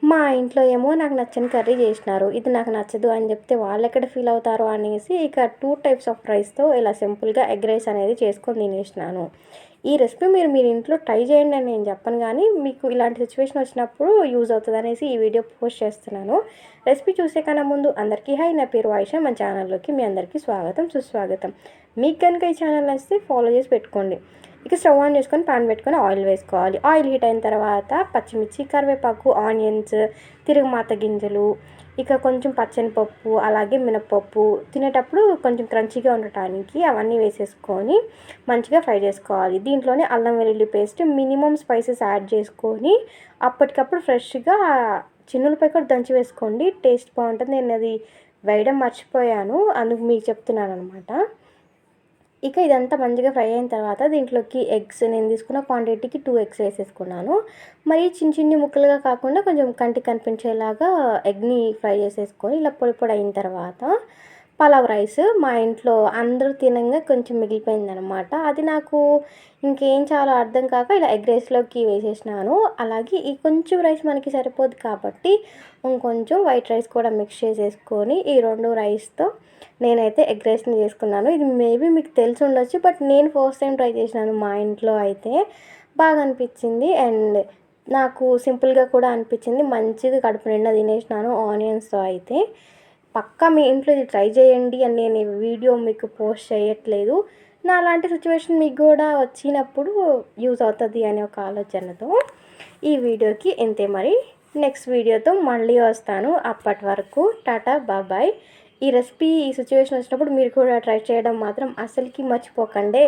మా ఇంట్లో ఏమో నాకు నచ్చని కర్రీ చేసినారు, ఇది నాకు నచ్చదు అని చెప్తే వాళ్ళు ఎక్కడ ఫీల్ అవుతారో అనేసి ఇక 2 టైప్స్ ఆఫ్ రైస్తో ఇలా సింపుల్గా ఎగ్ రైస్ అనేది చేసుకొని తినేసినాను. ఈ రెసిపీ మీరు ఇంట్లో ట్రై చేయండి అని నేను చెప్పను, కానీ మీకు ఇలాంటి సిచ్యువేషన్ వచ్చినప్పుడు యూజ్ అవుతుంది అనేసి ఈ వీడియో పోస్ట్ చేస్తున్నాను. రెసిపీ చూసే కన్నా ముందు అందరికీ హాయ్, నా పేరు ఆయిష. మన ఛానల్లోకి మీ అందరికీ స్వాగతం సుస్వాగతం. మీకు కనుక ఈ ఛానల్ నచ్చితే ఫాలో చేసి పెట్టుకోండి. ఇక స్టవ్ ఆన్ చేసుకొని పాన్ పెట్టుకొని ఆయిల్ వేసుకోవాలి. ఆయిల్ హీట్ అయిన తర్వాత పచ్చిమిర్చి, కరివేపాకు, ఆనియన్స్, తిరుగుమాత గింజలు, ఇక కొంచెం పచ్చనిపప్పు, అలాగే మినపప్పు, తినేటప్పుడు కొంచెం క్రంచీగా ఉండటానికి అవన్నీ వేసేసుకొని మంచిగా ఫ్రై చేసుకోవాలి. దీంట్లోనే అల్లం వెల్లుల్లి పేస్ట్, మినిమం స్పైసెస్ యాడ్ చేసుకొని అప్పటికప్పుడు ఫ్రెష్గా చిన్నులపై కూడా దంచి వేసుకోండి, టేస్ట్ బాగుంటుంది. నేను అది వేయడం మర్చిపోయాను, అందుకు మీకు చెప్తున్నాను అనమాట. ఇక ఇదంతా మంచిగా ఫ్రై అయిన తర్వాత దీంట్లోకి ఎగ్స్, నేను తీసుకున్న క్వాంటిటీకి 2 ఎగ్స్ వేసేసుకున్నాను. మరి చిన్ని ముక్కలుగా కాకుండా కొంచెం కంటికి కనిపించేలాగా ఎగ్ని ఫ్రై చేసేసుకొని ఇలా పొడి పొడి అయిన తర్వాత పలావ్ రైస్ మా ఇంట్లో అందరూ తినంగా కొంచెం మిగిలిపోయిందనమాట. అది నాకు ఇంకేం చాలా అర్థం కాక ఇలా ఎగ్ రైస్లోకి వేసేసినాను. అలాగే ఈ కొంచెం రైస్ మనకి సరిపోదు కాబట్టి ఇంకొంచెం వైట్ రైస్ కూడా మిక్స్ చేసేసుకొని ఈ 2 రైస్తో నేనైతే ఎగ్ రైస్ని చేసుకున్నాను. ఇది మేబీ మీకు తెలిసి ఉండొచ్చు, బట్ నేను ఫస్ట్ టైం ట్రై చేసినాను మా ఇంట్లో అయితే. బాగా అనిపించింది అండ్ నాకు సింపుల్గా కూడా అనిపించింది. మంచిగా కడుపు నిండా తినేసినాను ఆనియన్స్తో అయితే. పక్కా మీ ఇంట్లో ఇది ట్రై చేయండి అని నేను ఈ వీడియో మీకు పోస్ట్ చేయట్లేదు, నా లాంటి సిచ్యువేషన్ మీకు కూడా వచ్చినప్పుడు యూజ్ అవుతుంది అనే ఒక ఆలోచనతో ఈ వీడియోకి ఇంతే. మరి నెక్స్ట్ వీడియోతో మళ్ళీ వస్తాను. అప్పటి వరకు టాటా బాబాయ్. ఈ రెసిపీ ఈ సిచ్యువేషన్ వచ్చినప్పుడు మీరు కూడా ట్రై చేయడం మాత్రం అసలుకి మర్చిపోకండి.